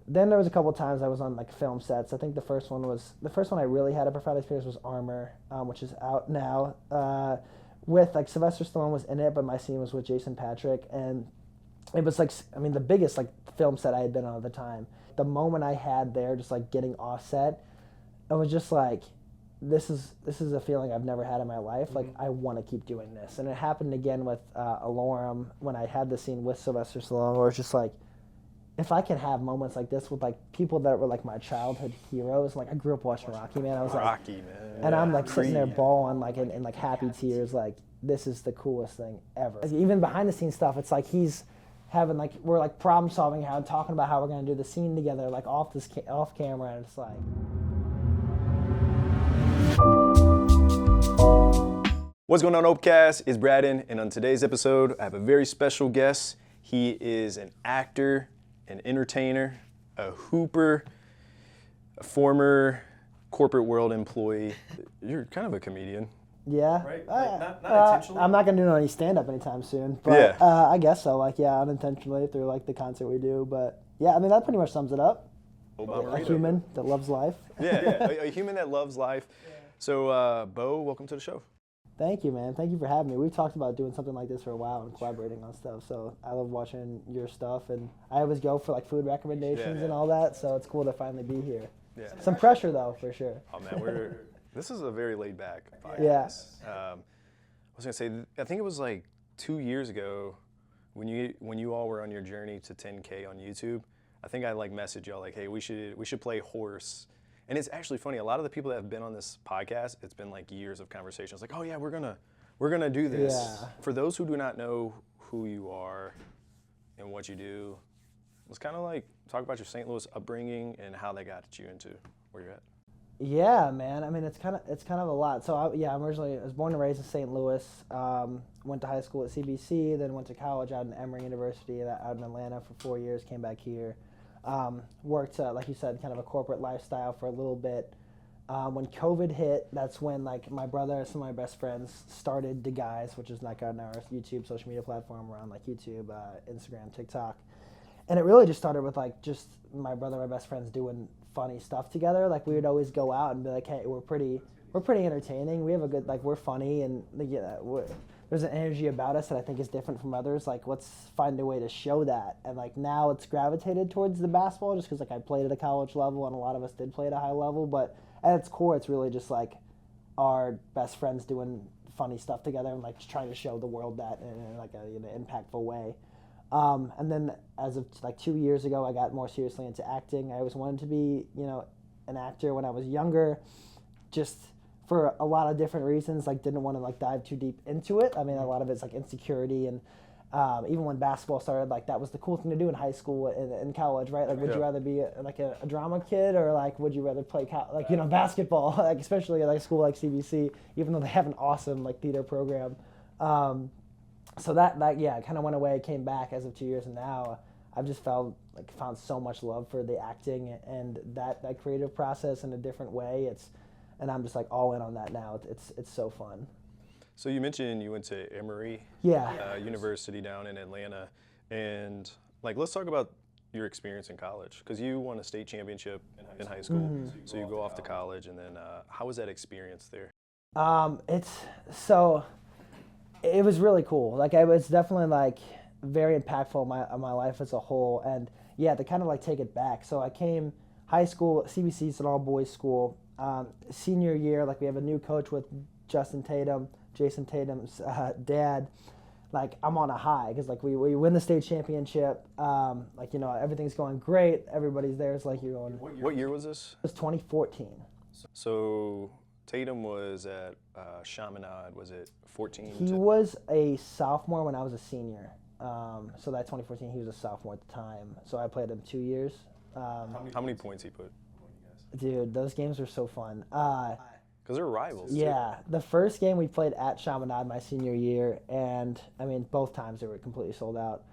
then there was a couple times I was on like film sets. I think the first one I really had a profound experience was Armor, which is out now. With like Sylvester Stallone was in it, but my scene was with Jason Patrick, and it was like, I mean, the biggest like film set I had been on at the time. The moment I had there, just like getting offset, I was just like, this is a feeling I've never had in my life. Like, I want to keep doing this. And it happened again with Alarum when I had the scene with Sylvester Stallone, where it's just like, if I can have moments like this with like people that were like my childhood heroes, like I grew up watching Rocky, man. I was Rocky, like, man. And I'm like sitting there bawling like in like happy tears, like this is the coolest thing ever. Even behind the scenes stuff, it's like he's having like, we're like problem solving, how talking about how we're gonna do the scene together, like off camera, and it's like. What's going on, Opecast? It's Braden, and on today's episode, I have a very special guest. He is an actor, an entertainer, a hooper, a former corporate world employee. You're kind of a comedian. Yeah. Right? Like, not intentionally? I'm not going to do any stand-up anytime soon. But I guess so. Like, yeah, unintentionally through like the concert we do. But yeah, I mean, that pretty much sums it up. Beau Bommarito. A human that loves life. A human that loves life. Yeah. So, Beau, welcome to the show. Thank you, man. Thank you for having me. We've talked about doing something like this for a while and collaborating on stuff. So I love watching your stuff, and I always go for like food recommendations and all that. So it's cool to finally be here. Yeah. Some pressure though, for sure. Oh man, this is a very laid back podcast. Yeah. I was gonna say, I think it was like 2 years ago when you all were on your journey to 10K on YouTube. I think I like messaged y'all like, hey, we should play horse. And it's actually funny. A lot of the people that have been on this podcast, it's been like years of conversations. Like, oh yeah, we're gonna do this. Yeah. For those who do not know who you are and what you do, let's kind of like talk about your St. Louis upbringing and how that got you into where you're at. Yeah, man. I mean, it's kind of a lot. So I was born and raised in St. Louis. Went to high school at CBC, then went to college out in Emory University out in Atlanta for 4 years. Came back here. Worked, like you said, kind of a corporate lifestyle for a little bit. When COVID hit, that's when like my brother and some of my best friends started The Guys, which is like on our YouTube social media platform around like YouTube, Instagram, TikTok. And it really just started with like just my brother and my best friends doing funny stuff together. Like we would always go out and be like, hey, we're pretty entertaining. We have a good, like we're funny, and there's an energy about us that I think is different from others. Like, let's find a way to show that. And like now it's gravitated towards the basketball just because like I played at a college level and a lot of us did play at a high level. But at its core, it's really just like our best friends doing funny stuff together and like trying to show the world that in like an impactful way. And then as of like 2 years ago, I got more seriously into acting. I always wanted to be, an actor when I was younger, just for a lot of different reasons. Like didn't want to like dive too deep into it. I mean, a lot of it's like insecurity, and even when basketball started, like that was the cool thing to do in high school and in college, right? Like, would you rather be a drama kid, or like would you rather play basketball? Like especially at like a school like CBC, even though they have an awesome like theater program. So that kind of went away, came back as of 2 years, and now I've just found so much love for the acting and that creative process in a different way. And I'm just like all in on that now. It's so fun. So you mentioned you went to Emory University down in Atlanta, and like let's talk about your experience in college, because you won a state championship in high school. Mm-hmm. So you go off to college, and then how was that experience there? It was really cool. Like it was definitely like very impactful on my life as a whole. And yeah, to kind of like take it back. So I came high school, CBC's an all boys school. Senior year, like we have a new coach with Jason Tatum's dad. Like I'm on a high because like we win the state championship. Everything's going great. Everybody's there. It's like you're going. What year was this? It was 2014. So Tatum was at Chaminade, was it 14? He was a sophomore when I was a senior. So that 2014, he was a sophomore at the time. So I played him 2 years. How many points he put? Dude, those games were so fun. Because they're rivals. Yeah, the first game we played at Chaminade my senior year, and I mean both times they were completely sold out.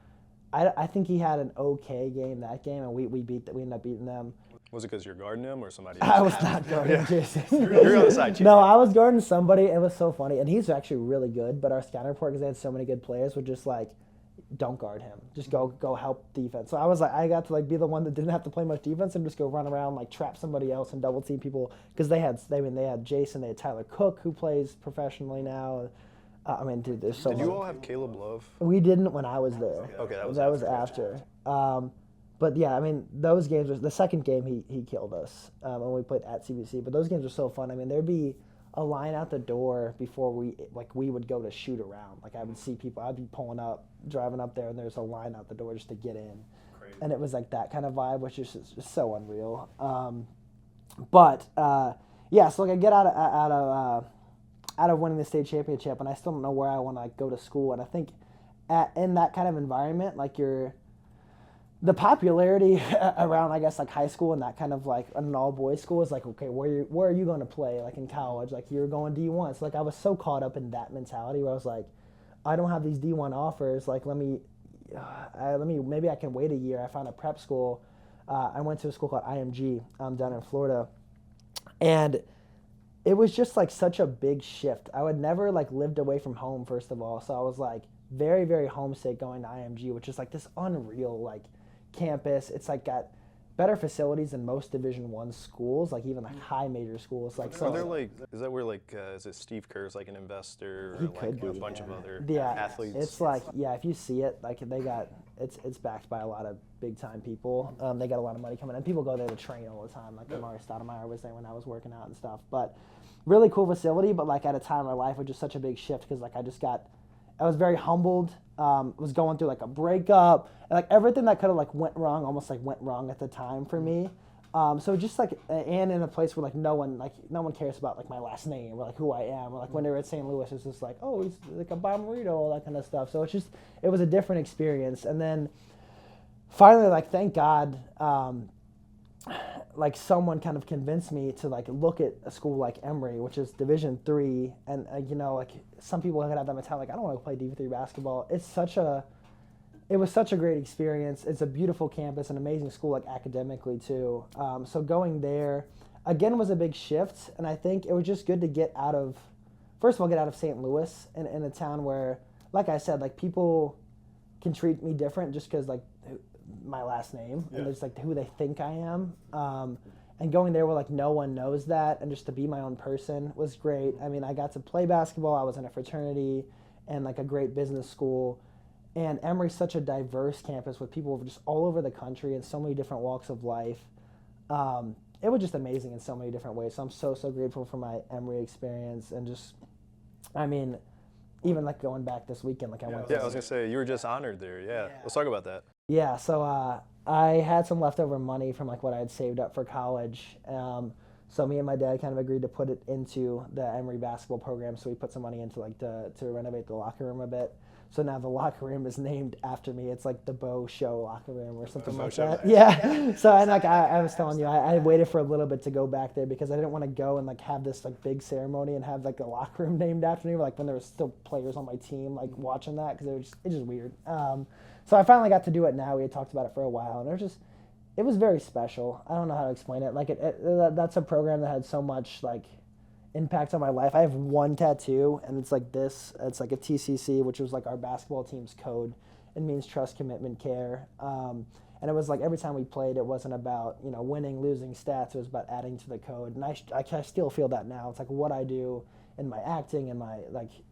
I think he had an okay game that game, and we ended up beating them. Was it because you're guarding him or somebody else? I was not guarding Jason. You're on the side. No, I was guarding somebody. It was so funny, and he's actually really good. But our scouting report, because they had so many good players, were just like, don't guard him. Just go help defense. So I was like, I got to like be the one that didn't have to play much defense and just go run around, like trap somebody else and double team people, because they had Jason, they had Tyler Cook, who plays professionally now. I mean, dude, there's so Did much. you all have Caleb Love? We didn't when I was there. Okay, that was after. But yeah, I mean, those games the second game he killed us when we played at CBC. But those games were so fun. I mean, there'd be a line out the door before we would go to shoot around. Like I would see people, I'd be driving up there, and there's a line out the door just to get in. Crazy. And it was like that kind of vibe, which is just so unreal. Yeah, so like I get out of winning the state championship, and I still don't know where I want to like go to school. And I think in that kind of environment, like the popularity around, I guess, like high school and that kind of like an all-boys school is like, okay, where are you going to play? Like in college, like you're going D1. So like I was so caught up in that mentality where I was like, I don't have these D1 offers. Like maybe I can wait a year. I found a prep school. I went to a school called IMG down in Florida, and it was just like such a big shift. I would never like lived away from home, first of all. So I was like very, very homesick going to IMG, which is like this unreal like campus. It's like got better facilities than most Division I schools, like even like high major schools. Like Are there like, is that where like, is it Steve Kerr's like an investor, or like a bunch of other athletes? It's like, yeah, if you see it, like it's backed by a lot of big time people. They got a lot of money coming in. People go there to train all the time. Like Amari Stoudemire was there when I was working out and stuff. But really cool facility, but like at a time in my life it was just such a big shift, because like I was very humbled. Was going through like a breakup, and like everything that could have like went wrong at the time for me. So just like, and in a place where like no one cares about like my last name or like who I am, or like when they were at St. Louis, it's just like, oh, he's like a Beau Bommarito, all that kind of stuff. So it was a different experience. And then finally, like, thank God, like someone kind of convinced me to like look at a school like Emory, which is Division III, and like some people have that mentality, like I don't want to play D3 basketball. It was such a great experience. It's a beautiful campus, an amazing school, like academically too. So going there again was a big shift, and I think it was just good to get out of St. Louis and in a town where, like I said, like people can treat me different just because like my last name and just like who they think I am. And going there where like no one knows that, and just to be my own person was great. I mean, I got to play basketball. I was in a fraternity and like a great business school. And Emory's such a diverse campus with people just all over the country and so many different walks of life. It was just amazing in so many different ways. So I'm so grateful for my Emory experience, and just, I mean, even like going back this weekend, like I went. Yeah, I was gonna say you were just honored there. Yeah. Let's talk about that. Yeah, so I had some leftover money from like what I had saved up for college. So me and my dad kind of agreed to put it into the Emory basketball program. So we put some money into like to renovate the locker room a bit. So now the locker room is named after me. It's like the Beau Show locker room or something like that. Yeah. So and like I was telling you, I waited for a little bit to go back there because I didn't want to go and like have this like big ceremony and have like the locker room named after me. Like when there was still players on my team like watching that, because it's just weird. So I finally got to do it now. We had talked about it for a while, and it was very special. I don't know how to explain it. Like that's a program that had so much like impact on my life. I have one tattoo, and it's like this. It's like a TCC, which was like our basketball team's code. It means trust, commitment, care. And it was like every time we played, it wasn't about winning, losing stats. It was about adding to the code. And I still feel that now. It's like what I do in my acting and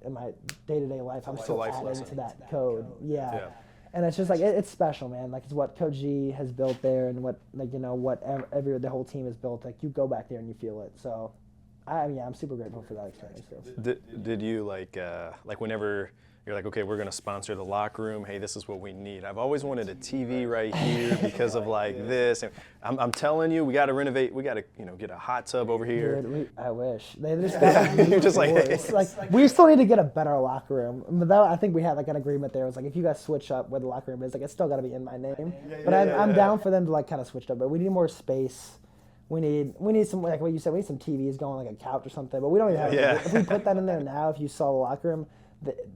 in my day-to-day life. I'm still adding to that code. Yeah. And it's just like it's special, man. Like it's what Coach G has built there, and what the whole team has built. Like you go back there and you feel it. So, I'm super grateful for that experience too. Did you like whenever you're like, okay, we're gonna sponsor the locker room. Hey, this is what we need. I've always wanted a TV right here because of like this. And I'm telling you, we got to renovate. We got to get a hot tub over here. Dude, I wish they just got You're just like, hey. like we still need to get a better locker room. But I think we had like an agreement there. It was like if you guys switch up where the locker room is, like it's still got to be in my name. But I'm down for them to like kind of switch it up. But we need more space. We need some, like what you said, we need some TVs going, like a couch or something. But we don't even have. If we put that in there now, if you saw the locker room,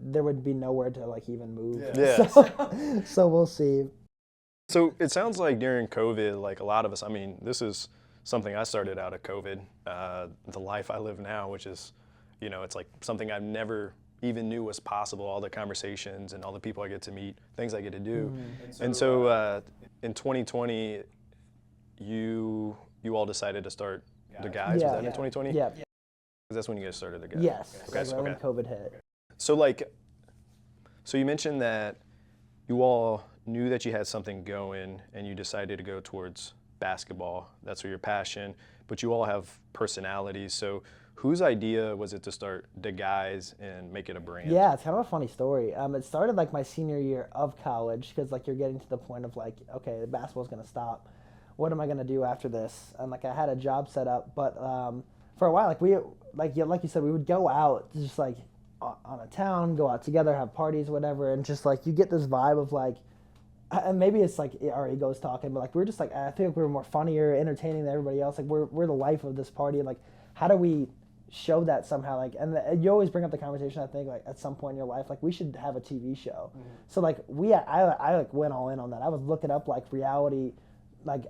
there would be nowhere to like even move. So we'll see. So it sounds like during COVID, like a lot of us, I mean, this is something I started out of COVID, the life I live now, which is, it's like something I've never even knew was possible, all the conversations and all the people I get to meet, things I get to do. And so in 2020, you all decided to start The Guys. Yeah. Was that in 2020? Yeah. That's when you guys started The Guys. Yes. Okay. Like right when COVID hit. So like, so you mentioned that you all knew that you had something going and you decided to go towards basketball. That's where your passion, but you all have personalities. So whose idea was it to start The Guys and make it a brand? Yeah, it's kind of a funny story. It started like my senior year of college because like you're getting to the point of like, okay, the basketball's gonna stop. What am I gonna do after this? And like I had a job set up, but for a while, like like you said, we would go out just like on a town, go out together, have parties, whatever, and just like you get this vibe of like, and maybe it's like our egos talking, but like we're just like I think we were more funnier, entertaining than everybody else. Like we're the life of this party. Like how do we show that somehow? Like and you always bring up the conversation. I think like at some point in your life, like we should have a TV show. Mm-hmm. So like I like went all in on that. I was looking up like reality. Like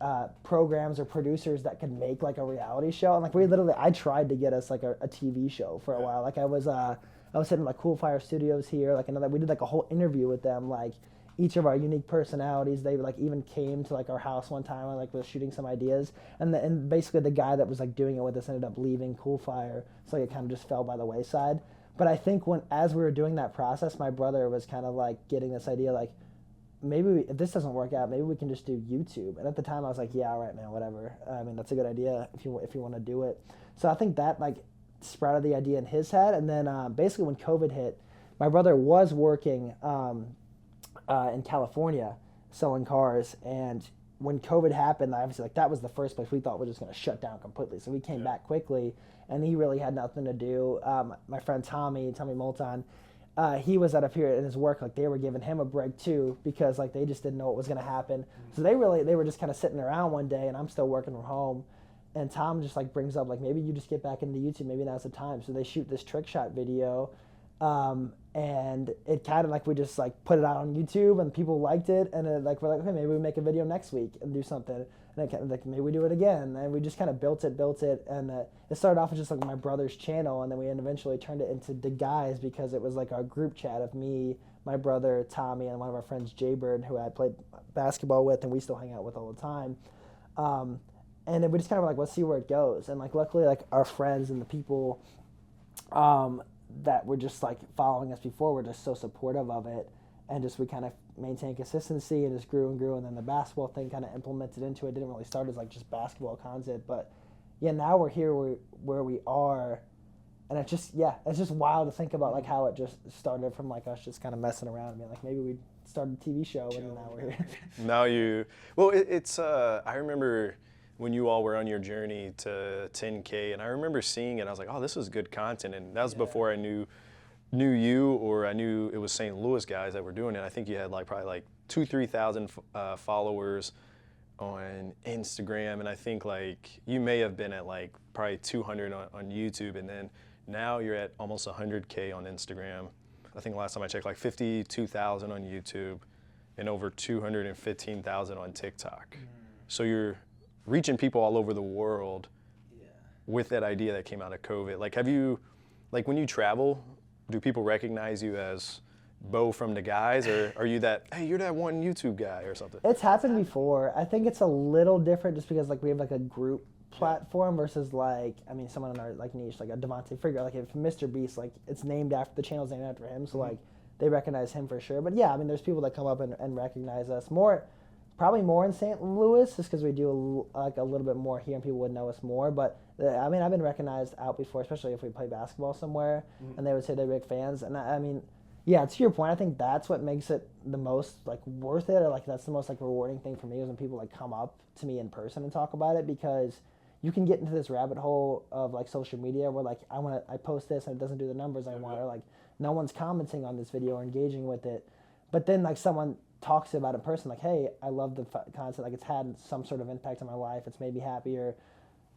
programs or producers that could make like a reality show, and like I tried to get us like a TV show for a while. Like I was sitting like Cool Fire Studios here, like we did like a whole interview with them, like each of our unique personalities. They like even came to like our house one time and like was shooting some ideas, and basically the guy that was like doing it with us ended up leaving Cool Fire, so like, it kind of just fell by the wayside. But I think as we were doing that process, my brother was kind of like getting this idea like, maybe if this doesn't work out, maybe we can just do YouTube. And at the time I was like, yeah, all right, man, whatever. I mean, that's a good idea if you want to do it. So I think that like sprouted the idea in his head. And then basically when COVID hit, my brother was working in California selling cars. And when COVID happened, obviously like that was the first place we thought was just going to shut down completely. So we came back quickly, and he really had nothing to do. My friend Tommy Moulton, he was at a period in his work, like they were giving him a break too, because like they just didn't know what was going to happen. So they were just kind of sitting around one day, and I'm still working from home, and Tom just like brings up like, maybe you just get back into YouTube, maybe now's the time. So they shoot this trick shot video, and it kind of like we just like put it out on YouTube, and people liked it, and we're like, okay, maybe we make a video next week and do something. And then like maybe we do it again, and we just kind of built it, and it started off as just like my brother's channel, and then we eventually turned it into The Guys because it was like our group chat of me, my brother Tommy, and one of our friends Jaybird, who I played basketball with and we still hang out with all the time. And then we just kind of like, let's see where it goes. And like luckily like our friends and the people that were just like following us before were just so supportive of it, and just we kind of maintained consistency and just grew and grew. And then the basketball thing kind of implemented into it. Didn't really start as like just basketball content, but yeah, now we're here where we are, and it's just wild to think about like how it just started from like us just kind of messing around and being like, maybe we started a TV show, and now we're here. It's I remember when you all were on your journey to 10K, and I remember seeing it, I was like, oh, this is good content, and that was before I knew you, or I knew it was St. Louis guys that were doing it. I think you had like probably like 2,000-3,000 followers on Instagram, and I think like you may have been at like probably 200 on YouTube, and then now you're at almost 100K on Instagram. I think last time I checked, like 52,000 on YouTube and over 215,000 on TikTok. So you're reaching people all over the world with that idea that came out of COVID. Like, have you, like when you travel, do people recognize you as Beau from The Guys, or are you that, hey, you're that one YouTube guy or something? It's happened before. I think it's a little different just because like we have like a group platform versus like, I mean, someone in our like niche, like a Devontae Figure, like if Mr. Beast, like it's named after, the channel's named after him, so like they recognize him for sure. But yeah, I mean, there's people that come up and recognize us more, probably more in St. Louis, just because we do like a little bit more here and people would know us more. But I mean, I've been recognized out before, especially if we play basketball somewhere, and they would say they're big fans. And I mean, yeah, to your point, I think that's what makes it the most like worth it, or like that's the most like rewarding thing for me, is when people like come up to me in person and talk about it, because you can get into this rabbit hole of like social media where like I post this and it doesn't do the numbers I want, or like no one's commenting on this video or engaging with it, but then like someone talks about it in person, like, hey, I love the content, like it's had some sort of impact on my life, it's made me happier.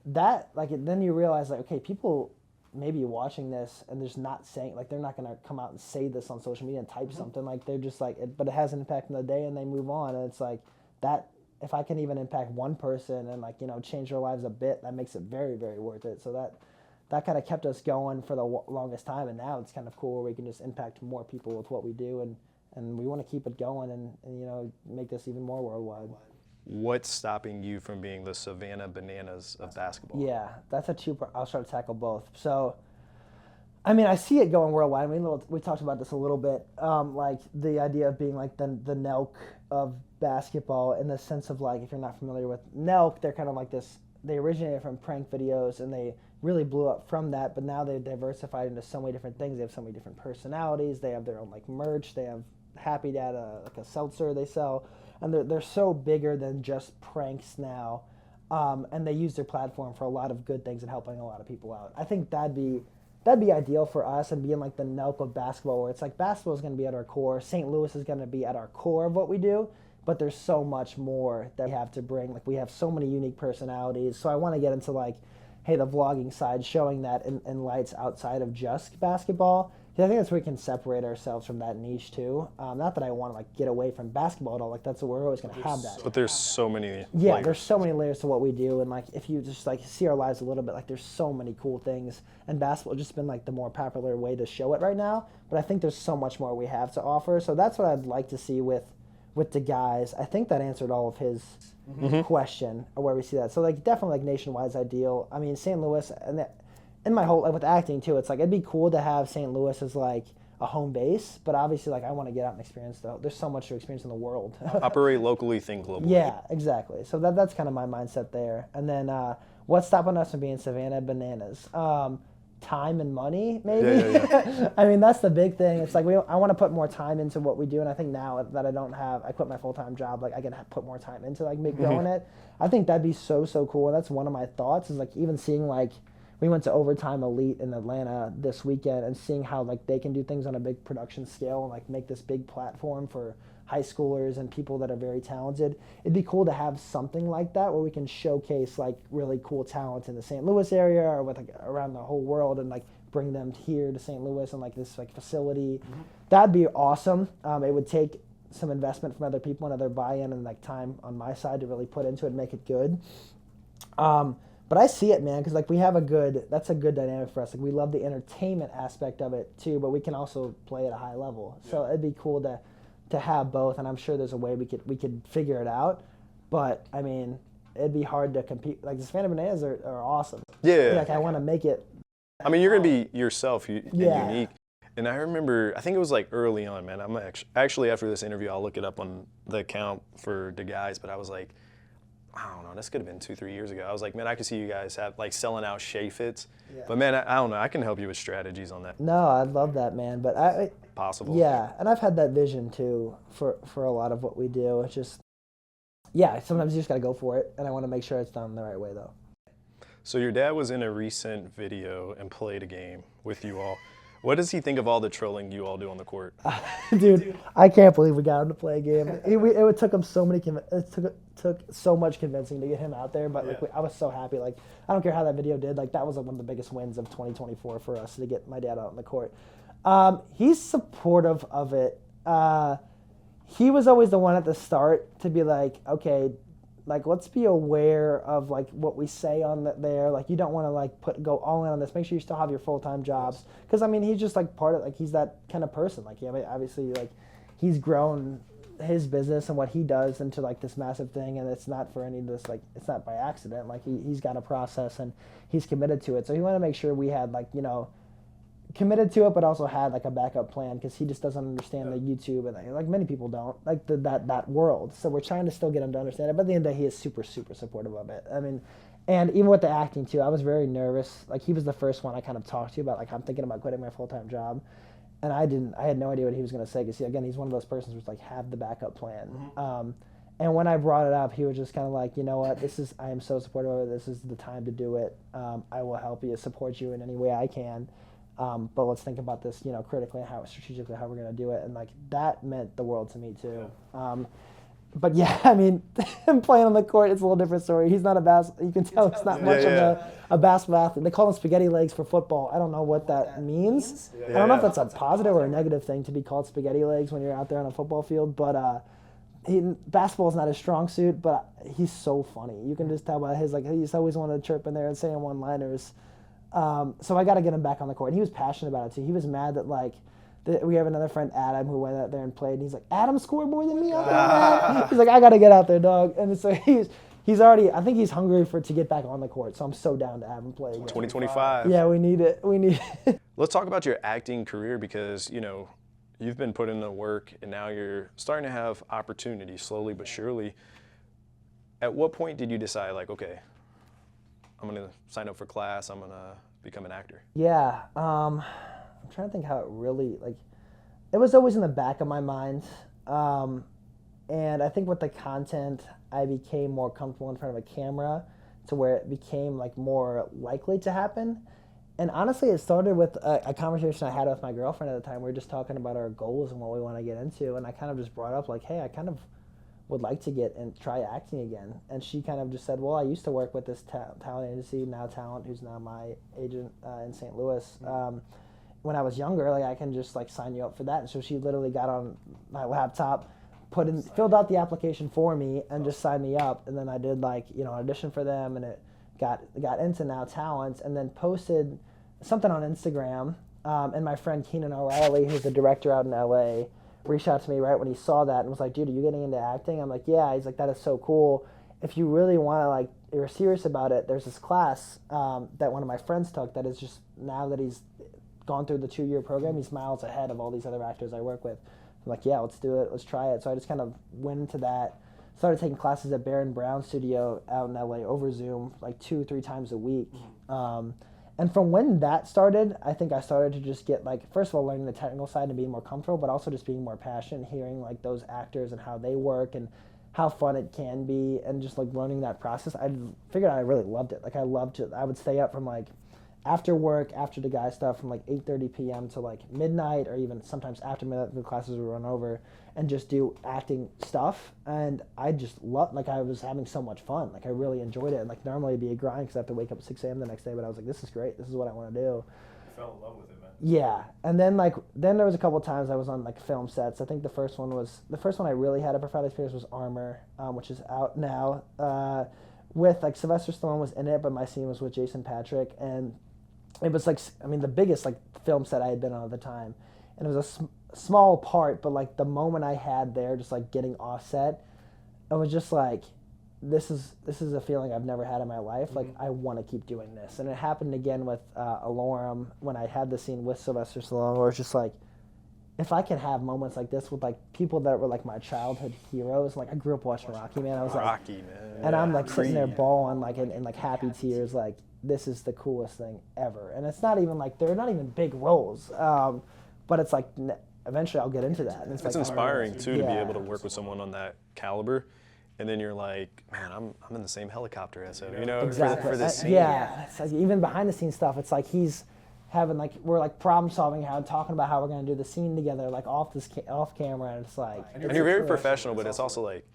That like then you realize like, okay, people may be watching this and they're just not saying, like they're not gonna come out and say this on social media and type something, like they're just like, but it has an impact in the day and they move on, and it's like that. If I can even impact one person and like, you know, change their lives a bit, that makes it very, very worth it. So that kind of kept us going for the longest time, and now it's kind of cool where we can just impact more people with what we do, and we want to keep it going and make this even more worldwide. What's stopping you from being the Savannah Bananas of basketball? Yeah, that's a two-part. I'll try to tackle both. So, I mean, I see it going worldwide. I mean, we talked about this a little bit, like the idea of being like the Nelk of basketball, in the sense of like, if you're not familiar with Nelk, they're kind of like this. They originated from prank videos, and they really blew up from that. But now they've diversified into so many different things. They have so many different personalities. They have their own like merch. They have Happy Dad, like a seltzer they sell, and they're so bigger than just pranks now. And they use their platform for a lot of good things and helping a lot of people out. I think that'd be ideal for us, and being like the Nelk of basketball, where it's like basketball is going to be at our core. St. Louis is going to be at our core of what we do, but there's so much more that we have to bring. Like, we have so many unique personalities. So I want to get into like, hey, the vlogging side, showing that in lights outside of just basketball. Because I think that's where we can separate ourselves from that niche too. Not that I want to like get away from basketball at all. Like, that's we're always going to have that. But there's so many layers. There's so many layers to what we do, and like if you just like see our lives a little bit, like there's so many cool things, and basketball has just been like the more popular way to show it right now. But I think there's so much more we have to offer. So that's what I'd like to see with the guys. I think that answered all of his question, or where we see that. So like definitely like nationwide's ideal. I mean, St. Louis, and in my whole, like with acting too, it's like it'd be cool to have St. Louis as like a home base, but obviously like I want to get out and experience though. There's so much to experience in the world. Operate locally, think globally. Yeah, exactly. So that's kind of my mindset there. And then what's stopping us from being Savannah Bananas? Time and money, maybe. Yeah. I mean, that's the big thing. It's like I want to put more time into what we do, and I think now that I quit my full-time job, like I can put more time into like growing it. I think that'd be so cool. And that's one of my thoughts, is like even seeing like, we went to Overtime Elite in Atlanta this weekend, and seeing how like they can do things on a big production scale and like make this big platform for high schoolers and people that are very talented. It'd be cool to have something like that where we can showcase like really cool talent in the St. Louis area, or with like around the whole world, and like bring them here to St. Louis and like this like facility. That'd be awesome. It would take some investment from other people and other buy-in and like time on my side to really put into it and make it good. But I see it, man, because like that's a good dynamic for us. Like, we love the entertainment aspect of it too, but we can also play at a high level. Yeah. So it'd be cool to have both, and I'm sure there's a way we could figure it out. But I mean, it'd be hard to compete. Like, the Savannah Bananas are awesome. Yeah. Like, I want to make it. I mean, you're gonna be yourself and unique. And I remember, I think it was like early on, man. I'm actually after this interview, I'll look it up on the account for the guys. But I was like, I don't know, this could have been 2-3 years ago. I was like, man, I could see you guys have like selling out Shea Fits. Yeah. But man, I don't know, I can help you with strategies on that. No, I'd love that, man. But possible. Yeah, and I've had that vision too for a lot of what we do. It's just, yeah, sometimes you just gotta go for it, and I want to make sure it's done the right way though. So your dad was in a recent video and played a game with you all. What does he think of all the trolling you all do on the court? Dude, I can't believe we got him to play a game. It took him took so much convincing to get him out there, but like I was so happy. Like, I don't care how that video did. Like, that was like one of the biggest wins of 2024 for us, to get my dad out on the court. He's supportive of it. He was always the one at the start to be like, okay, like, let's be aware of like what we say on there. Like, you don't want to like go all in on this. Make sure you still have your full-time jobs, because I mean, he's just like part of, like, he's that kind of person. Like, yeah, obviously, like, he's grown his business and what he does into like this massive thing, and it's not for any of this, like, it's not by accident. Like, he's got a process and he's committed to it. So he wanted to make sure we had like, committed to it, but also had like a backup plan, because he just doesn't understand the YouTube, and like many people don't, like that world. So we're trying to still get him to understand it. But at the end of the day, he is super supportive of it. I mean, and even with the acting too, I was very nervous. Like, he was the first one I kind of talked to about, like, I'm thinking about quitting my full-time job, and I had no idea what he was going to say, because again, he's one of those persons who's like, have the backup plan. And when I brought it up, he was just kind of like, you know what, I am so supportive of it. This is the time to do it. I will help you, support you in any way I can. But let's think about this, critically, and strategically how we're going to do it. And like, that meant the world to me too. But yeah, I mean, him playing on the court, it's a little different story. He's not you can tell it's not much of a basketball athlete. They call him spaghetti legs for football. I don't know what that means. I don't know if that's a positive or a negative thing to be called spaghetti legs when you're out there on a football field. But basketball is not his strong suit, but he's so funny. You can just tell by his, like, he's always wanted to chirp in there and saying one-liners. So I got to get him back on the court. And he was passionate about it too. He was mad that like we have another friend, Adam, who went out there and played. And he's like, Adam scored more than me out there, man. He's like, I got to get out there, dog. And so he's already, I think he's hungry to get back on the court. So I'm so down to have him play again. 2025. Yeah, we need it. We need it. Let's talk about your acting career because, you've been putting in the work and now you're starting to have opportunities slowly but surely. At what point did you decide, like, okay, I'm going to sign up for class, I'm going to become an actor? Yeah. I'm trying to think how it really, like, it was always in the back of my mind. And I think with the content, I became more comfortable in front of a camera to where it became like more likely to happen. And honestly, it started with a conversation I had with my girlfriend at the time. We were just talking about our goals and what we want to get into. And I kind of just brought up like, hey, I kind of would like to get and try acting again. And she kind of just said, well, I used to work with this talent agency, Now Talent, who's now my agent in St. Louis. When I was younger, like I can just like sign you up for that. And so she literally got on my laptop, filled out the application for me and just signed me up. And then I did like, an audition for them and it got into Now Talent and then posted something on Instagram. And my friend Keenan O'Reilly, who's the director out in LA, reached out to me right when he saw that and was like, dude, are you getting into acting? I'm like, yeah. He's like, that is so cool. If you really want to, like, you're serious about it, there's this class that one of my friends took that is just, now that he's gone through the 2-year program, he's miles ahead of all these other actors I work with. I'm like, yeah, let's do it. Let's try it. So I just kind of went into that, started taking classes at Baron Brown Studio out in LA over Zoom, like 2-3 times a week. And from when that started, I think I started to just get, like, first of all, learning the technical side and being more comfortable, but also just being more passionate, hearing, like, those actors and how they work and how fun it can be, and just, like, learning that process. I figured I really loved it. Like, I would stay up from, like, after work, after the guy stuff, from, like, 8:30 p.m. to, like, midnight, or even sometimes after midnight, the classes would run over, and just do acting stuff. And I just loved, like, I was having so much fun. Like, I really enjoyed it. And, like, normally it'd be a grind because I have to wake up at 6 a.m. the next day, but I was like, this is great. This is what I want to do. You fell in love with it, man. Yeah. And then, like, there was a couple times I was on, like, film sets. I think the first one I really had a profound experience was Armor, which is out now, with, like, Sylvester Stallone was in it, but my scene was with Jason Patrick. And it was, like, the biggest, like, film set I had been on at the time. And it was a small part, but, like, the moment I had there, just, like, getting offset, I was just like, this is a feeling I've never had in my life. Like, I want to keep doing this. And it happened again with Alarum when I had the scene with Sylvester Stallone, where it's just like, if I can have moments like this with, like, people that were, like, my childhood heroes. Like, I grew up watching Rocky, man. I was Rocky, like, man. and I'm, like, sitting there bawling, like, in like, happy tears, like, this is the coolest thing ever. And it's not even, like, they're not even big roles. But it's, like, eventually I'll get into that. And It's like, inspiring, too, to be yeah. able to work with someone on that caliber. And then you're like, man, I'm in the same helicopter as him, Exactly. for this scene. Yeah. It's like, even behind the scenes stuff, it's like he's having, like, we're, like, problem solving, talking about how we're going to do the scene together, like, off camera, and it's like. And you're very professional, but it's also like,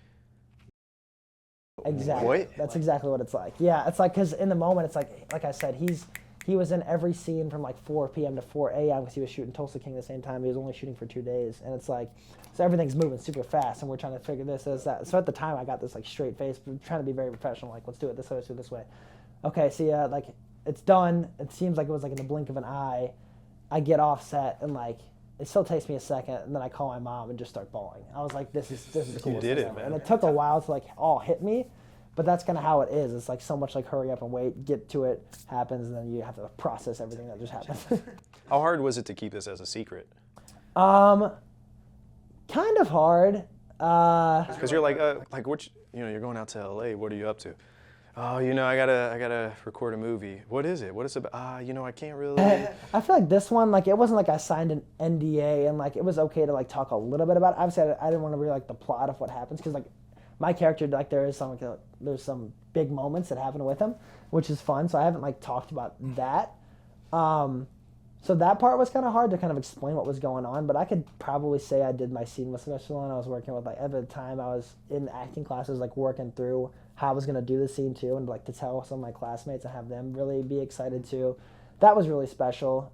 Exactly. what? That's exactly what it's like. Yeah, it's like, because in the moment, it's like I said, he was in every scene from like 4 p.m. to 4 a.m. because he was shooting Tulsa King at the same time. He was only shooting for 2 days. And it's like, so everything's moving super fast, and we're trying to figure this, that. So at the time, I got this, like, straight face, but trying to be very professional, like, let's do it this way, let's do it this way. Okay, see, like, it's done. It seems like it was, like, in the blink of an eye. I get off set, and, like, it still takes me a second, and then I call my mom and just start bawling. I was like, this is the coolest thing did it, ever. man. And it took a while to, like, all hit me. But that's kind of how it is. It's like so much like hurry up and wait, get to it, happens, and then you have to process everything that just happened. How hard was it to keep this as a secret? Kind of hard. Because you're like what, you're going out to LA. What are you up to? Oh, I gotta record a movie. What is it? What is it about? I can't really. I feel like this one, like, it wasn't like I signed an NDA and, like, it was okay to, like, talk a little bit about it. Obviously, I didn't want to really, like, the plot of what happens, because, like, my character, like, there's some big moments that happen with him, which is fun. So I haven't, like, talked about that. So that part was kind of hard to kind of explain what was going on, but I could probably say I did my scene with Sylvester Stallone. I was working with, like, at the time I was in acting classes, like, working through how I was going to do the scene too, and, like, to tell some of my classmates and have them really be excited too. That was really special.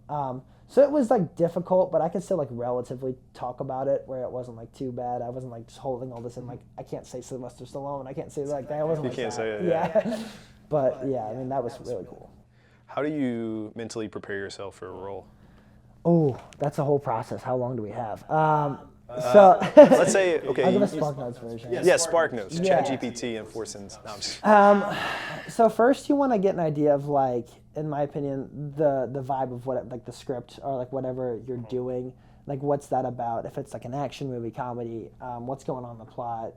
So it was, like, difficult, but I could still, like, relatively talk about it where it wasn't, like, too bad. I wasn't, like, just holding all this in, like, I can't say Sylvester Stallone. I can't say, like, that. I wasn't, You like, can't that. say it, yeah. But yeah, I mean, that was really cool. How do you mentally prepare yourself for a role? Oh, that's a whole process. How long do we have? Let's say, okay. I'll give a SparkNotes version. Yeah, SparkNotes, Yeah. ChatGPT, and Forson's. No, I'm just, So first you want to get an idea of, like, in my opinion, the vibe of what, like, the script or like whatever you're doing, like what's that about? If it's like an action movie, comedy, what's going on in the plot,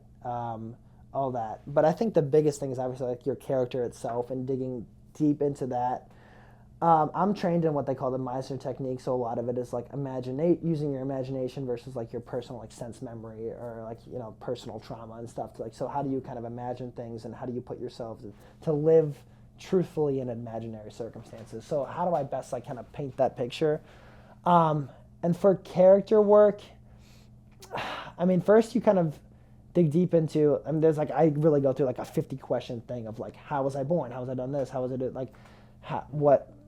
all that. But I think the biggest thing is obviously like your character itself and digging deep into that. I'm trained in what they call the Meisner technique, so a lot of it is like using your imagination versus like your personal like sense memory or like, you know, personal trauma and stuff. Like, so how do you kind of imagine things and how do you put yourself to live truthfully in imaginary circumstances? So how do I best like kind of paint that picture? And for character work, I mean, first you kind of dig deep into, I mean, there's like, I really go through like a 50 question thing of like, how was I born? How was I done this? How was I do like,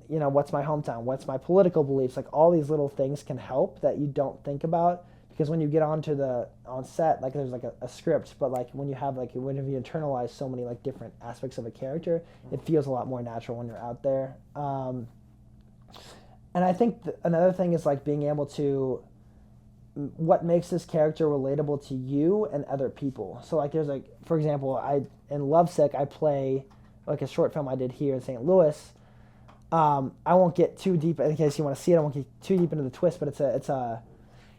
you know, what's my hometown? What's my political beliefs? Like all these little things can help that you don't think about, because when you get on set, like there's like a script, but like when you internalize so many like different aspects of a character, it feels a lot more natural when you're out there. And I think another thing is like being able to, what makes this character relatable to you and other people. So like there's like, for example, in Lovesick, I play like a short film I did here in St. Louis. I won't get too deep, in case you want to see it, I won't get too deep into the twist, but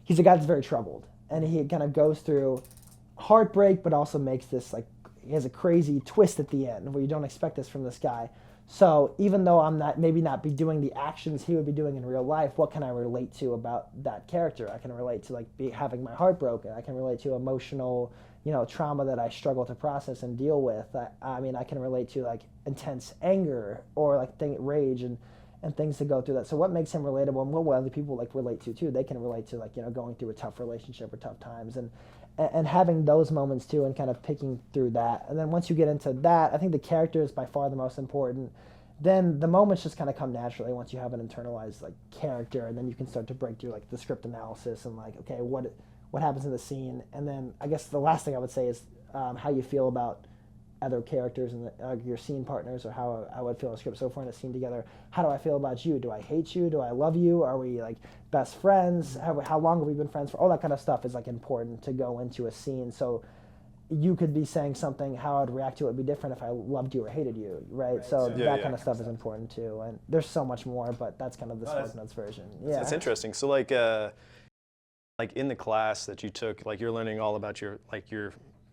he's a guy that's very troubled, and he kind of goes through heartbreak, but also makes this, like, he has a crazy twist at the end where you don't expect this from this guy. So even though I'm maybe not be doing the actions he would be doing in real life, what can I relate to about that character? I can relate to like having my heart broken. I can relate to emotional, you know, trauma that I struggle to process and deal with. I mean, I can relate to like intense anger or like rage and things that go through that. So what makes him relatable, and what will other people like relate to too? They can relate to, like, you know, going through a tough relationship or tough times and having those moments too, and kind of picking through that. And then once you get into that, I think the character is by far the most important. Then the moments just kind of come naturally once you have an internalized like character, and then you can start to break through like the script analysis and like, okay, what happens in the scene. And then I guess the last thing I would say is how you feel about other characters and your scene partners, or how I would feel in a script. So if we're in a scene together, how do I feel about you? Do I hate you? Do I love you? Are we like best friends? How long have we been friends for? All that kind of stuff is like important to go into a scene. So you could be saying something, how I'd react to it would be different if I loved you or hated you, right? So that kind of stuff is important too. And there's so much more, but that's kind of the SparkNotes version. Yeah, it's interesting. So like in the class that you took, like you're learning all about your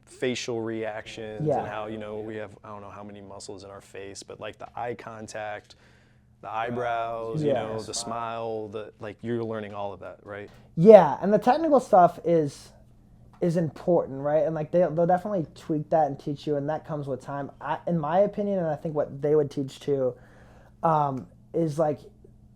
facial reactions and how, you know, we have, I don't know how many muscles in our face, but like the eye contact, the eyebrows, you know, the smile, like you're learning all of that, right? Yeah, and the technical stuff is important, right? And like they'll definitely tweak that and teach you, and that comes with time. In my opinion, and I think what they would teach too, is like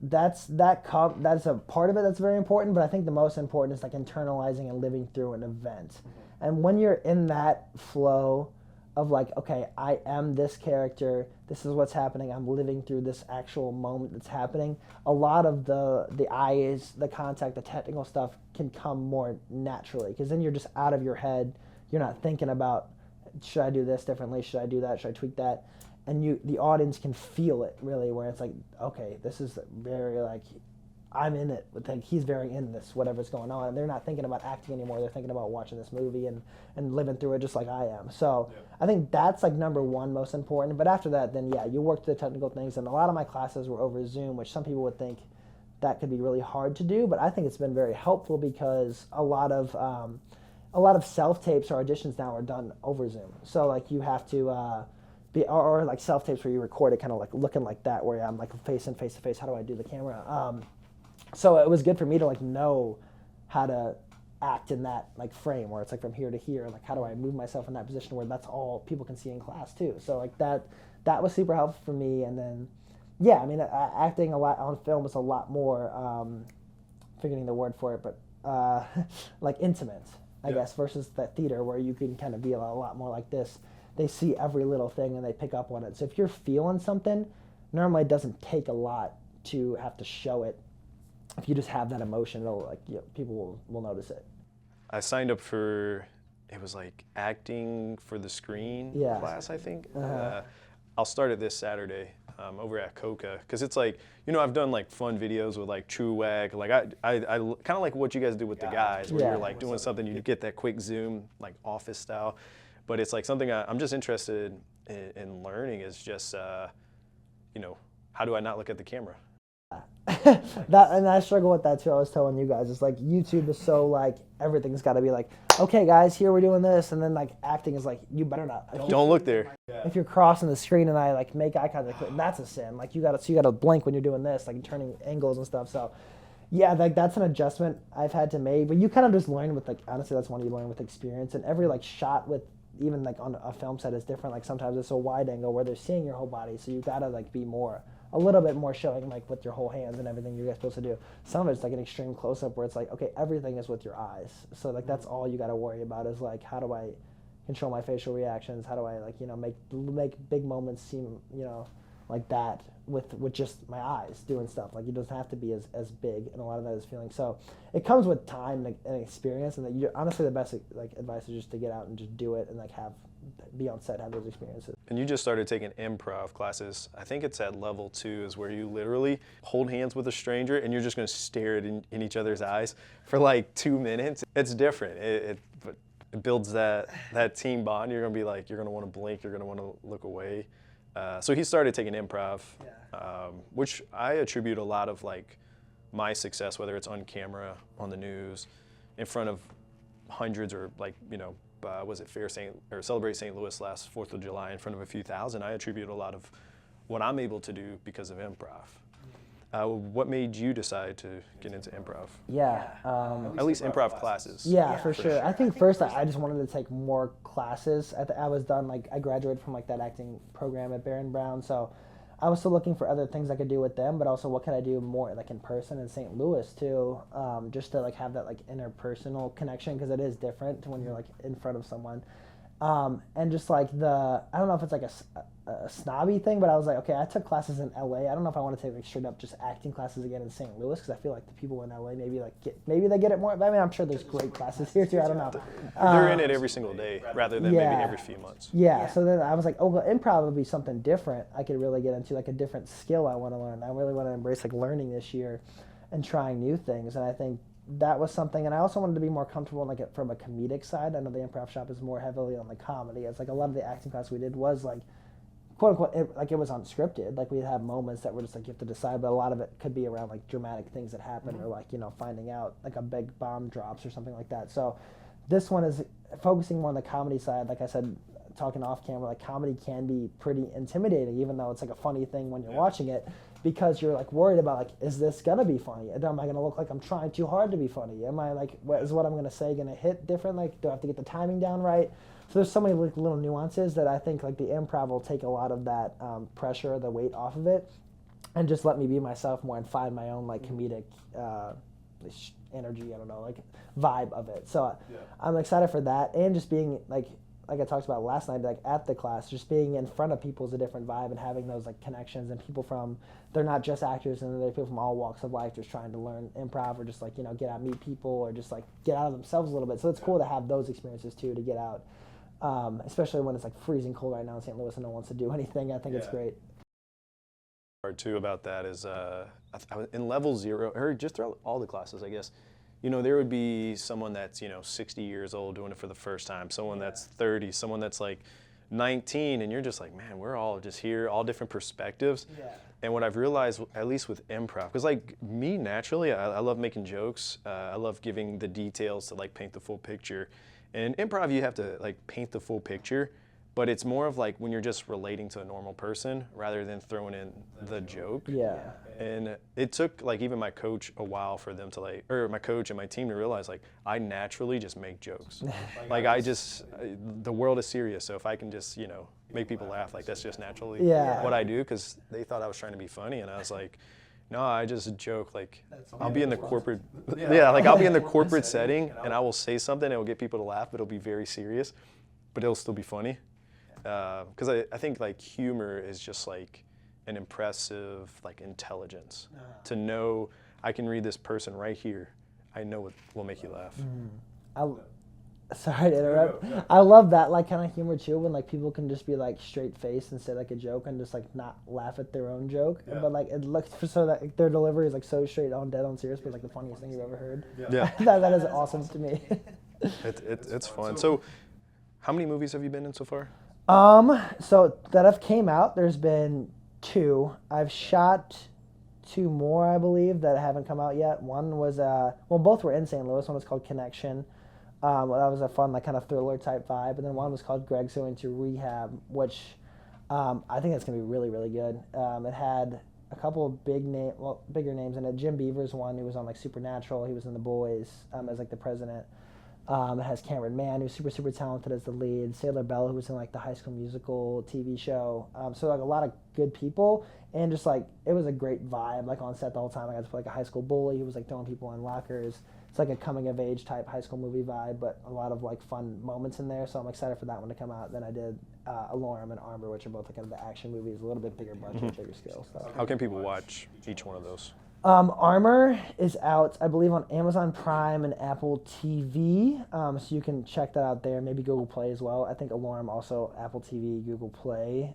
that's a part of it that's very important, but I think the most important is like internalizing and living through an event. And when you're in that flow of like, okay, I am this character, this is what's happening, I'm living through this actual moment that's happening, a lot of the eyes, the contact, the technical stuff can come more naturally, because then you're just out of your head. You're not thinking about, should I do this differently, should I do that, should I tweak that? And the audience can feel it really, where it's like, okay, this is very like, I'm in it, but like he's very in this, whatever's going on. And they're not thinking about acting anymore. They're thinking about watching this movie and living through it just like I am. So I think that's like number one most important. But after that, then you work through the technical things. And a lot of my classes were over Zoom, which some people would think that could be really hard to do. But I think it's been very helpful, because a lot of self-tapes or auditions now are done over Zoom. So like you have to or like self-tapes where you record it kind of like looking like that, where I'm like face to face. How do I do the camera? So it was good for me to like know how to act in that like frame where it's like from here to here, like how do I move myself in that position where that's all people can see in class too. So like that was super helpful for me. And then I mean, acting a lot on film is a lot more forgetting the word for it, but like intimate, I guess, versus the theater where you can kind of be a lot more like this. They see every little thing and they pick up on it. So if you're feeling something, normally it doesn't take a lot to have to show it. If you just have that emotion, it'll like, people will notice it. I signed up for, it was like acting for the screen class, I think. I'll start it this Saturday. over at Coca, because it's like, you know, I've done like fun videos with like Truex, like I kind of like what you guys do with the guys, where you're like doing something, you get that quick zoom, like office style, but it's like something I'm just interested in learning is just, you know, how do I not look at the camera? And I struggle with that too. I was telling you guys, it's like YouTube is so like everything's got to be like, okay guys, here we're doing this, and then like acting is like, you better not. Don't look there. If you're crossing the screen and I like make eye contact, that's a sin. Like you gotta blink when you're doing this, like turning angles and stuff. So yeah, like that's an adjustment I've had to make. But you kind of just learn with like, honestly, that's one you learn with experience. And every like shot with, even like on a film set is different. Like sometimes it's a wide angle where they're seeing your whole body, so you gotta like be a little bit more showing like with your whole hands and everything you're supposed to do. Some of it's like an extreme close-up where it's like, okay, everything is with your eyes. So like that's all you got to worry about is like, how do I control my facial reactions? How do I like, you know, make big moments seem, you know, like that with just my eyes doing stuff. Like it doesn't have to be as big, and a lot of that is feeling. So it comes with time and experience, and that you honestly the best like advice is just to get out and just do it and like be on set, have those experiences. And you just started taking improv classes. I think it's at level 2 is where you literally hold hands with a stranger and you're just gonna stare in each other's eyes for like 2 minutes. It's different. It builds that team bond. You're gonna be like, you're gonna wanna blink, you're gonna wanna look away. So he started taking improv, which I attribute a lot of like my success, whether it's on camera, on the news, in front of hundreds or like, you know, was it Celebrate St. Louis last 4th of July in front of a few thousand. I attribute a lot of what I'm able to do because of improv. What made you decide to get into improv? Yeah. At least improv classes. Yeah, for sure. I think first I just wanted to take more classes. I was done, like I graduated from like that acting program at Barron Brown, so I was still looking for other things I could do with them, but also what can I do more like in person in St. Louis too, just to like have that like interpersonal connection, because it is different to when you're like in front of someone. And just like I don't know if it's like a snobby thing, but I was like, okay, I took classes in LA. I don't know if I want to take like straight up just acting classes again in St. Louis, because I feel like the people in LA maybe they get it more. I mean, I'm sure there's great classes here too. I don't know. They're in it every single day rather than maybe every few months. Yeah. So then I was like, oh, well, improv would be something different. I could really get into like a different skill I want to learn. I really want to embrace like learning this year and trying new things. And I think that was something, and I also wanted to be more comfortable like from a comedic side. I know the improv shop is more heavily on the comedy. It's like a lot of the acting class we did was like, quote unquote, it was unscripted. Like we'd have moments that were just like you have to decide, but a lot of it could be around like dramatic things that happen, or like, you know, finding out like a big bomb drops or something like that. So this one is focusing more on the comedy side. Like I said, talking off camera, like comedy can be pretty intimidating, even though it's like a funny thing when you're watching it, because you're like worried about like, is this gonna be funny? Am I gonna look like I'm trying too hard to be funny? Am I like, is what I'm gonna say gonna hit different? Like, do I have to get the timing down right? So there's so many like little nuances that I think like the improv will take a lot of that pressure, the weight off of it, and just let me be myself more and find my own like comedic energy, I don't know, like vibe of it. So I'm excited for that, and just being like I talked about last night, like at the class, just being in front of people is a different vibe, and having those like connections and people they're not just actors, and they're people from all walks of life just trying to learn improv, or just like, you know, get out, meet people, or just like get out of themselves a little bit. So it's cool to have those experiences too, to get out, especially when it's like freezing cold right now in St. Louis and no one wants to do anything. I think it's great. Part too about that is in level 0, or just throughout all the classes, I guess, you know, there would be someone that's, you know, 60 years old doing it for the first time, someone that's 30, someone that's like 19, and you're just like, man, we're all just here, all different perspectives. And what I've realized, at least with improv, because like me naturally, I love making jokes, I love giving the details to like paint the full picture. And in improv, you have to like paint the full picture, but it's more of like when you're just relating to a normal person rather than throwing in the joke. And it took like even my coach a while for them to like, or my coach and my team to realize like, I naturally just make jokes. Like the world is serious, so if I can just, you know, make people laugh, like that's just naturally what I do, because they thought I was trying to be funny, and I was like, no, I just joke. Like I'll be in the corporate, like I'll be in the corporate setting, and I will say something, it will get people to laugh, but it'll be very serious, but it'll still be funny. Because I think like humor is just like an impressive like intelligence to know I can read this person right here. I know what will make you laugh. Sorry to interrupt. Yeah. I love that like kind of humor too, when like people can just be like straight faced and say like a joke and just like not laugh at their own joke, Yeah. but like it looks so that like, their delivery is like so straight on, dead on serious, but like the funniest thing you've ever heard. Yeah. that is awesome to me. It's fun. So, how many movies have you been in so far? So that have came out, there's been 2. I've shot 2 more, I believe, that haven't come out yet. One was well, both were in St. Louis. One was called Connection. That was a fun, like, kind of thriller type vibe. And then one was called Greg's Going to Rehab, which I think it's going to be really, really good. It had a couple of bigger names in it. Jim Beaver's one, who was on, like, Supernatural. He was in The Boys as, like, the president. It has Cameron Mann, who's super, super talented as the lead. Sailor Bell, who was in, like, the High School Musical TV show. So, like, a lot of good people. And just, like, it was a great vibe, like, on set the whole time. I got to play, like, a high school bully who was, like, throwing people in lockers. It's like a coming-of-age type high school movie vibe, but a lot of, like, fun moments in there. So I'm excited for that one to come out. Then I did Alarum and Armor, which are both, like, kind of the action movies, a little bit bigger budget, bigger scale. So. How can people watch each one of those? Armor is out, I believe, on Amazon Prime and Apple TV, so you can check that out there. Maybe Google Play as well. I think Alarum also Apple TV, Google Play.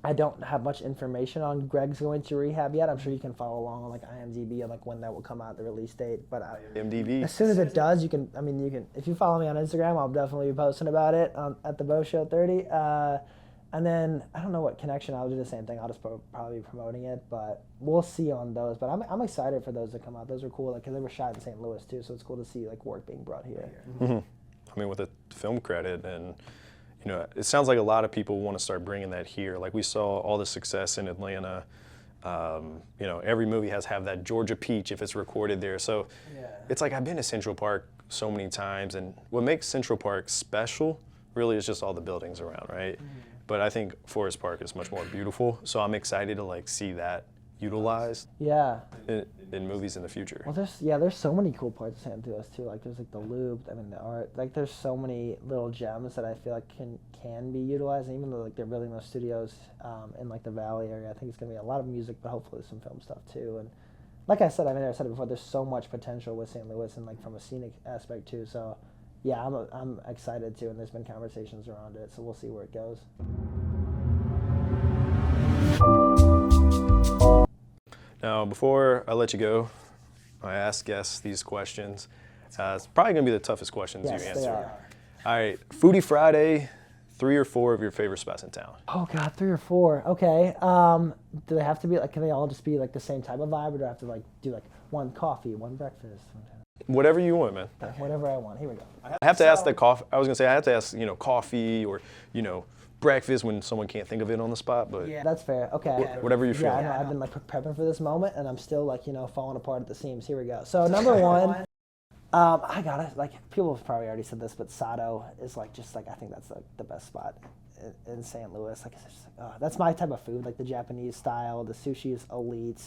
I don't have much information on Greg's Going to Rehab yet. I'm sure you can follow along on like IMDb and like when that will come out, the release date. But IMDb. as soon as it does, you can. If you follow me on Instagram, I'll definitely be posting about it at the Beau Show 30. And then I don't know what connection. I'll do the same thing. I'll just probably be promoting it, but we'll see on those. But I'm excited for those to come out. Those are cool, like, because they were shot in St. Louis too, so it's cool to see like work being brought here. Mm-hmm. I mean, with a film credit, and you know, it sounds like a lot of people want to start bringing that here. Like we saw all the success in Atlanta. You know, every movie has to have that Georgia peach if it's recorded there. So it's like I've been to Central Park so many times, and what makes Central Park special really is just all the buildings around, right? But I think Forest Park is much more beautiful, so I'm excited to like see that utilized in movies in the future. Well, there's so many cool parts of San Diego too. Like there's like the Loop. I mean, the art. Like there's so many little gems that I feel like can be utilized. And even though like they're building those studios in like the Valley area, I think it's gonna be a lot of music, but hopefully some film stuff too. And like I said, I said it before. There's so much potential with St. Louis and like from a scenic aspect too. So. Yeah, I'm excited too, and there's been conversations around it, so we'll see where it goes. Now, before I let you go, I ask guests these questions. It's probably going to be the toughest questions you answer. They are. All right, Foodie Friday, 3 or 4 of your favorite spots in town. Oh God, 3 or 4. Okay. Do they have to be like? Can they all just be like the same type of vibe, or do I have to like do like one coffee, one breakfast? Whatever you want, man. Whatever I want. Here we go. I have to ask the coffee. I was gonna say I have to ask, you know, coffee or, you know, breakfast when someone can't think of it on the spot. But yeah, that's fair. Okay. Whatever you feel. Yeah, I know. I've been like prepping for this moment, and I'm still like falling apart at the seams. Here we go. So number 1, I gotta like people have probably already said this, but Sato is like just like I think that's like the best spot in St. Louis. Like it's just like, that's my type of food, like the Japanese style. The sushi is elite.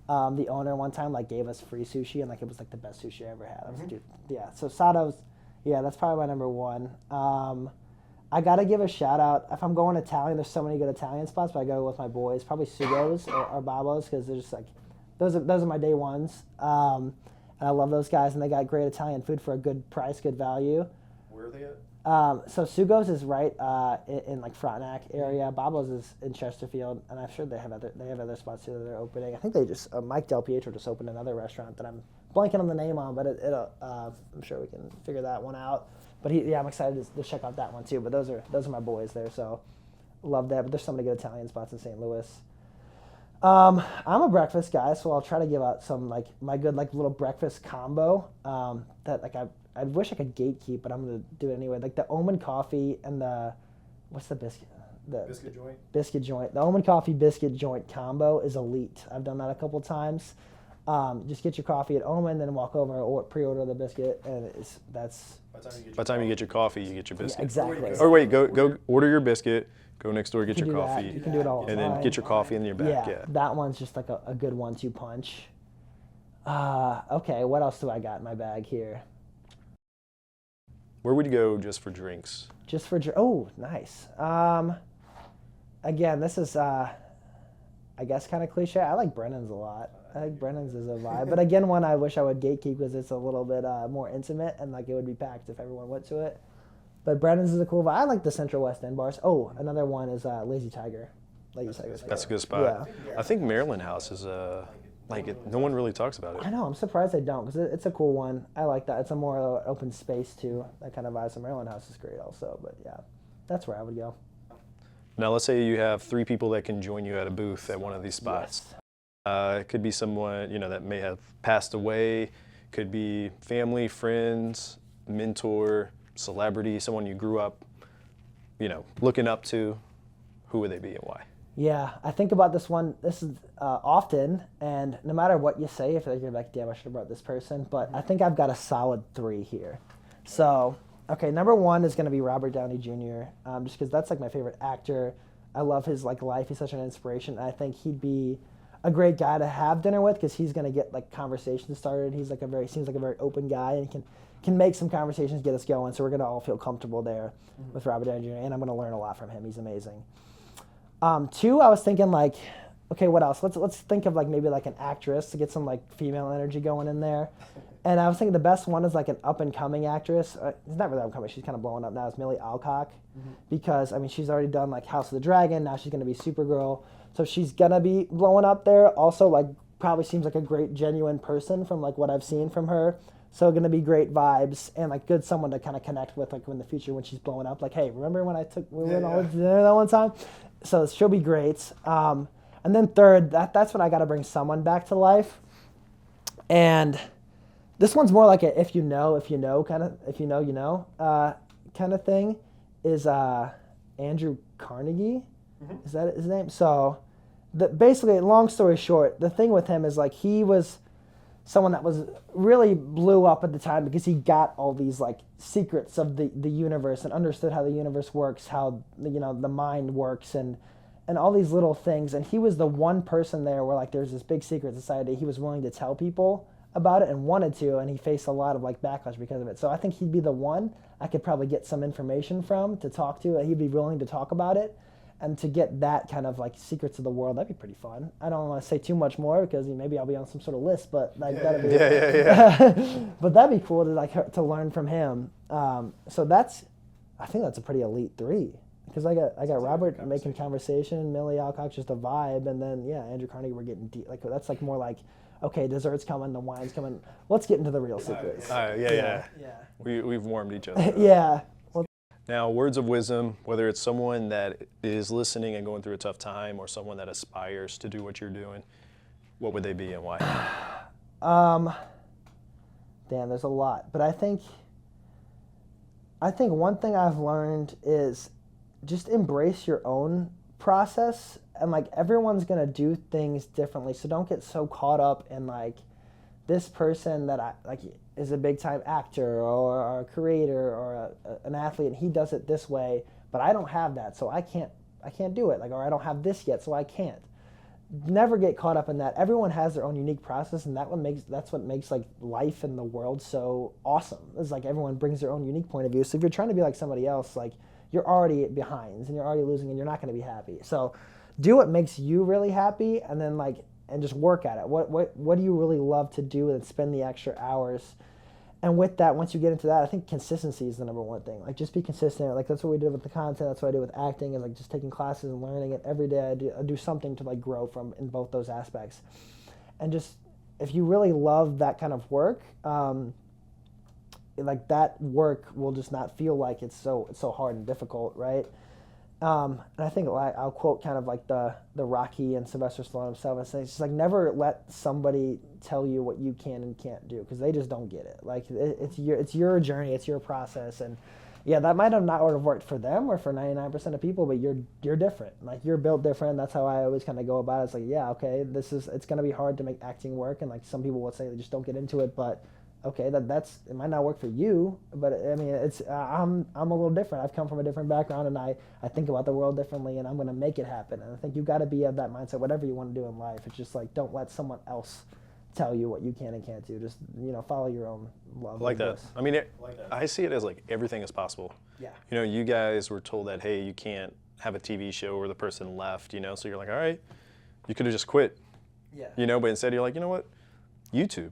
The owner one time like gave us free sushi, and like it was like the best sushi I ever had. I was like, dude, yeah. So Sato's, that's probably my number 1. I gotta give a shout out if I'm going Italian. There's so many good Italian spots, but I go with my boys, probably Sugo's or Babbo's, because they're just like those are my day ones. And I love those guys, and they got great Italian food for a good price, good value. Where are they at? So Sugo's is right in like Frontenac area. Babbo's is in Chesterfield, and I'm sure they have other spots too that they're opening. I think they just Mike Del Pietro just opened another restaurant that I'm blanking on the name on, but I'm sure we can figure that one out. But I'm excited to check out that one too. But those are my boys there, so love that. But there's so many good Italian spots in St. Louis. I'm a breakfast guy, so I'll try to give out some like my good like little breakfast combo that like I wish I could gatekeep, but I'm gonna do it anyway. Like the almond coffee and what's the biscuit? The Biscuit joint. Biscuit joint. The almond coffee biscuit joint combo is elite. I've done that a couple times. Just get your coffee at Omen, then walk over or pre-order the biscuit, and that's. By the time you get your coffee, you get your biscuit. Yeah, exactly. Or wait, go order your biscuit. Go next door, get your coffee. You can do it all. And then get your coffee and then you're back. Yeah, that one's just like a good 1-2 punch. Okay, what else do I got in my bag here? Where would you go just for drinks? Oh, nice. Again, this is I guess kind of cliche. I like Brennan's a lot. I think Brennan's is a vibe. But again, one I wish I would gatekeep because it's a little bit more intimate and like it would be packed if everyone went to it. But Brennan's is a cool vibe. I like the Central West End bars. Oh, another one is Lazy Tiger. Lazy Tiger. That's a good spot. Yeah. I think Maryland House is no one really talks about it. I know. I'm surprised they don't because it's a cool one. I like that. It's a more open space too. That kind of vibe. So Maryland House is great also. But yeah, that's where I would go. Now, let's say you have 3 people that can join you at a booth at one of these spots. Yes. It could be someone, that may have passed away. Could be family, friends, mentor, celebrity, someone you grew up, looking up to. Who would they be and why? Yeah, I think about this one. This is often, and no matter what you say, if you're like, damn, I should have brought this person. But I think I've got a solid 3 here. So, okay, number 1 is going to be Robert Downey Jr. Just because that's like my favorite actor. I love his life. He's such an inspiration. I think he'd be a great guy to have dinner with because he's going to get like conversations started. He's like seems like a very open guy and can make some conversations, get us going. So we're going to all feel comfortable there with Robert Downey Jr. And I'm going to learn a lot from him. He's amazing. 2, I was thinking like, okay, what else? Let's think of like maybe like an actress to get some like female energy going in there. And I was thinking the best one is like an up and coming actress. It's not really up and coming. She's kind of blowing up now. It's Millie Alcock because she's already done like House of the Dragon. Now she's going to be Supergirl. So she's going to be blowing up there. Also like probably seems like a great genuine person from like what I've seen from her. So going to be great vibes and like good someone to kind of connect with like in the future when she's blowing up. Like, hey, remember when we went all to dinner that one time? So she'll be great. And then 3rd, that's when I got to bring someone back to life. And this one's more like a if you know kind of kind of thing. Is Andrew Carnegie? Is that his name? So basically, long story short, the thing with him is like he was someone that was really blew up at the time because he got all these like secrets of the universe and understood how the universe works, how the mind works and all these little things. And he was the one person there where like there's this big secret society. He was willing to tell people about it and wanted to, and he faced a lot of like backlash because of it. So I think he'd be the one I could probably get some information from to talk to. He'd be willing to talk about it. And to get that kind of like secrets of the world, that'd be pretty fun. I don't want to say too much more because maybe I'll be on some sort of list, but like that'd be but that'd be cool to to learn from him. So I think that's a pretty elite 3 because I got Robert making conversation, Millie Alcock just a vibe, and then Andrew Carnegie we're getting deep. Like that's like more like okay, dessert's coming, the wine's coming. Let's get into the real secrets. Yeah. We've warmed each other. Yeah. Now, words of wisdom, whether it's someone that is listening and going through a tough time or someone that aspires to do what you're doing, what would they be and why? Damn, there's a lot. But I think one thing I've learned is just embrace your own process. And like everyone's going to do things differently. So don't get so caught up in like this person that is a big time actor or a creator or an athlete and he does it this way, but I don't have that, so I can't do it. Like, or I don't have this yet, so I can't. Never get caught up in that. Everyone has their own unique process, and that's what makes like life and the world so awesome. It's like everyone brings their own unique point of view. So if you're trying to be like somebody else, like you're already behind and you're already losing and you're not going to be happy. So do what makes you really happy, and then and just work at it. What do you really love to do and spend the extra hours? And with that, once you get into that, I think consistency is the number 1 thing. Like just be consistent. Like that's what we did with the content. That's what I did with acting and like just taking classes and learning it every day. I do something to like grow from in both those aspects. And just if you really love that kind of work, like that work will just not feel like it's so hard and difficult, right? And I think I'll quote kind of like the Rocky and Sylvester Stallone himself. It's just like never let somebody tell you what you can and can't do because they just don't get it. Like it's your journey, it's your process, and that might have not have worked for them or for 99% of people, but you're different. Like you're built different. That's how I always kind of go about it. It's like okay, it's gonna be hard to make acting work, and like some people will say they just don't get into it, but okay, it might not work for you, but I mean, I'm a little different. I've come from a different background, and I think about the world differently, and I'm going to make it happen. And I think you've got to be of that mindset, whatever you want to do in life. It's just like, don't let someone else tell you what you can and can't do. Just, follow your own love. Like that. I mean, I see it as like everything is possible. Yeah. You guys were told that, hey, you can't have a TV show where the person left, so you're like, all right, You could have just quit, Yeah. you know, but instead you're like, you know what? YouTube.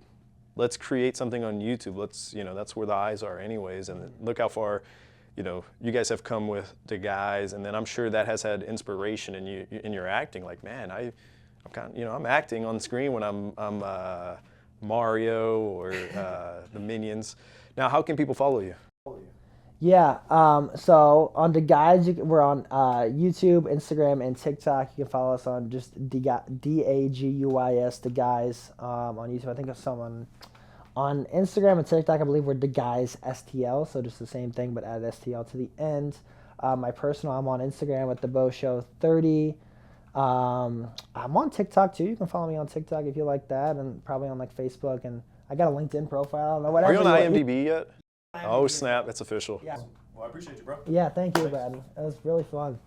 Let's create something on YouTube. Let's, you know, that's where the eyes are anyways. And look how far, you know, you guys have come with the guys. And then I'm sure that has had inspiration in you, in your acting. Like, man, I'm kind of, you know, I'm acting on screen when I'm Mario or the Minions. Now, how can people follow you? Yeah, so on the guys, we're on YouTube, Instagram, and TikTok. You can follow us on just DAGUIS, the guys, on YouTube. I think of someone on Instagram and TikTok. I believe we're the guys STL, so just the same thing, but add STL to the end. My personal, I'm on Instagram with the Beau Show 30. I'm on TikTok too. You can follow me on TikTok if you like that, and probably on like Facebook. And I got a LinkedIn profile. I don't know, whatever. Are you on IMDB yet? Oh snap! That's official. Yeah. Well, I appreciate you, bro. Yeah, thank you, Braden. It was really fun.